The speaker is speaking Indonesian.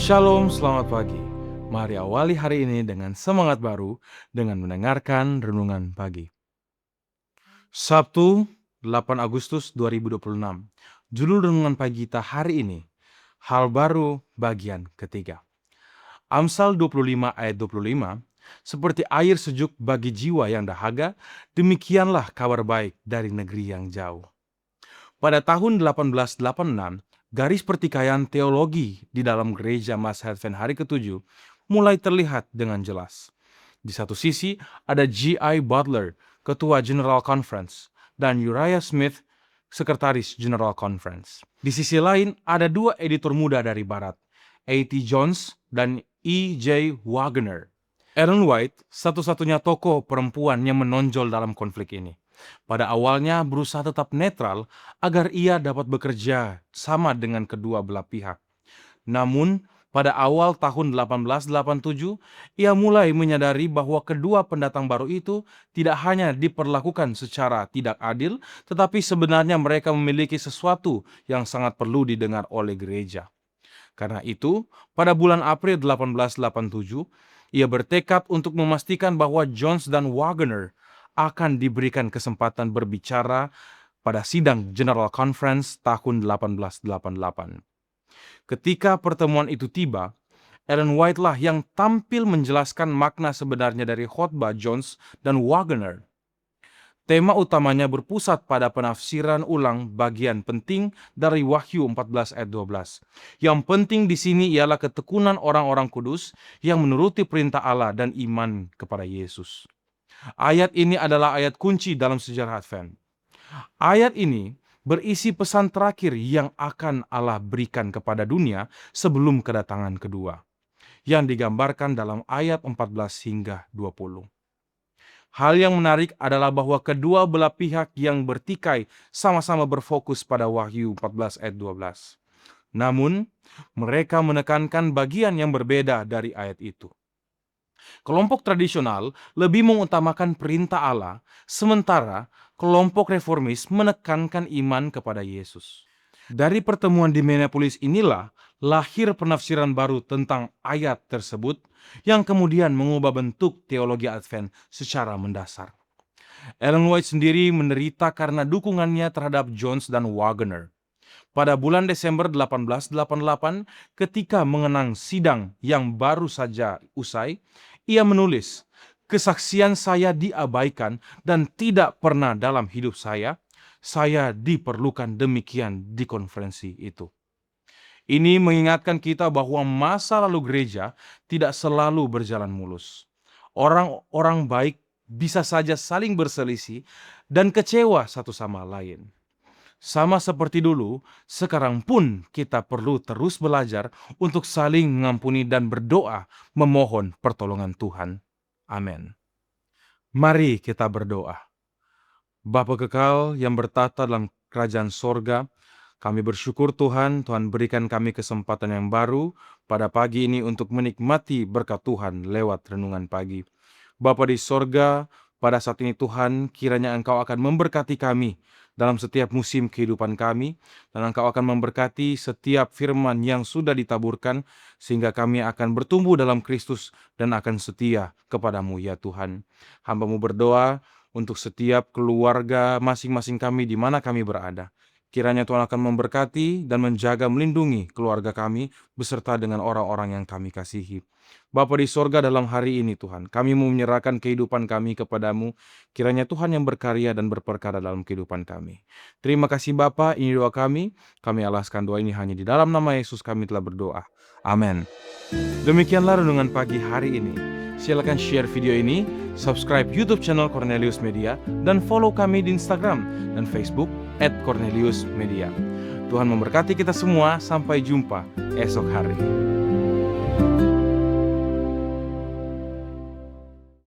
Shalom, selamat pagi. Mari awali hari ini dengan semangat baru dengan mendengarkan renungan pagi. Sabtu, 8 Agustus 2026. Judul renungan pagi kita hari ini, Hal Baru bagian ketiga. Amsal 25 ayat 25, seperti air sejuk bagi jiwa yang dahaga, demikianlah kabar baik dari negeri yang jauh. Pada tahun 1886, garis pertikaian teologi di dalam gereja Mass Advent hari ke-7 mulai terlihat dengan jelas. Di satu sisi ada G.I. Butler, Ketua General Conference, dan Uriah Smith, Sekretaris General Conference. Di sisi lain ada dua editor muda dari Barat, A.T. Jones dan E.J. Wagner. Ellen White, satu-satunya tokoh perempuan yang menonjol dalam konflik ini. Pada awalnya berusaha tetap netral agar ia dapat bekerja sama dengan kedua belah pihak. Namun, pada awal tahun 1887, ia mulai menyadari bahwa kedua pendatang baru itu tidak hanya diperlakukan secara tidak adil, tetapi sebenarnya mereka memiliki sesuatu yang sangat perlu didengar oleh gereja. Karena itu, pada bulan April 1887, ia bertekad untuk memastikan bahwa Jones dan Wagner akan diberikan kesempatan berbicara pada sidang General Conference tahun 1888. Ketika pertemuan itu tiba, Ellen White lah yang tampil menjelaskan makna sebenarnya dari khotbah Jones dan Wagner. Tema utamanya berpusat pada penafsiran ulang bagian penting dari Wahyu 14 ayat 12. Yang penting di sini ialah ketekunan orang-orang kudus yang menuruti perintah Allah dan iman kepada Yesus. Ayat ini adalah ayat kunci dalam sejarah Advent. Ayat ini berisi pesan terakhir yang akan Allah berikan kepada dunia sebelum kedatangan kedua, yang digambarkan dalam ayat 14 hingga 20. Hal yang menarik adalah bahwa kedua belah pihak yang bertikai sama-sama berfokus pada Wahyu 14 ayat 12. Namun, mereka menekankan bagian yang berbeda dari ayat itu. Kelompok tradisional lebih mengutamakan perintah Allah, sementara kelompok reformis menekankan iman kepada Yesus. Dari pertemuan di Minneapolis inilah lahir penafsiran baru tentang ayat tersebut yang kemudian mengubah bentuk teologi Advent secara mendasar. Ellen White sendiri menderita karena dukungannya terhadap Jones dan Wagner. Pada bulan Desember 1888, ketika mengenang sidang yang baru saja usai, ia menulis, "Kesaksian saya diabaikan dan tidak pernah dalam hidup saya diperlukan demikian di konferensi itu." Ini mengingatkan kita bahwa masa lalu gereja tidak selalu berjalan mulus. Orang-orang baik bisa saja saling berselisih dan kecewa satu sama lain. Sama seperti dulu, sekarang pun kita perlu terus belajar untuk saling mengampuni dan berdoa memohon pertolongan Tuhan. Amin. Mari kita berdoa. Bapa kekal yang bertata dalam kerajaan sorga, kami bersyukur Tuhan berikan kami kesempatan yang baru pada pagi ini untuk menikmati berkat Tuhan lewat renungan pagi. Bapa di sorga, pada saat ini Tuhan, kiranya Engkau akan memberkati kami dalam setiap musim kehidupan kami, dan Engkau akan memberkati setiap firman yang sudah ditaburkan, sehingga kami akan bertumbuh dalam Kristus dan akan setia kepadamu ya Tuhan. Hamba-Mu berdoa untuk setiap keluarga masing-masing kami di mana kami berada. Kiranya Tuhan akan memberkati dan menjaga melindungi keluarga kami beserta dengan orang-orang yang kami kasihi. Bapa di sorga, dalam hari ini Tuhan, kami mau menyerahkan kehidupan kami kepadamu. Kiranya Tuhan yang berkarya dan berperkara dalam kehidupan kami. Terima kasih Bapa, ini doa kami. Kami alaskan doa ini hanya di dalam nama Yesus kami telah berdoa. Amin. Demikianlah renungan pagi hari ini. Silakan share video ini, subscribe YouTube channel Cornelius Media, dan follow kami di Instagram dan Facebook @CorneliusMedia. Tuhan memberkati kita semua, sampai jumpa esok hari.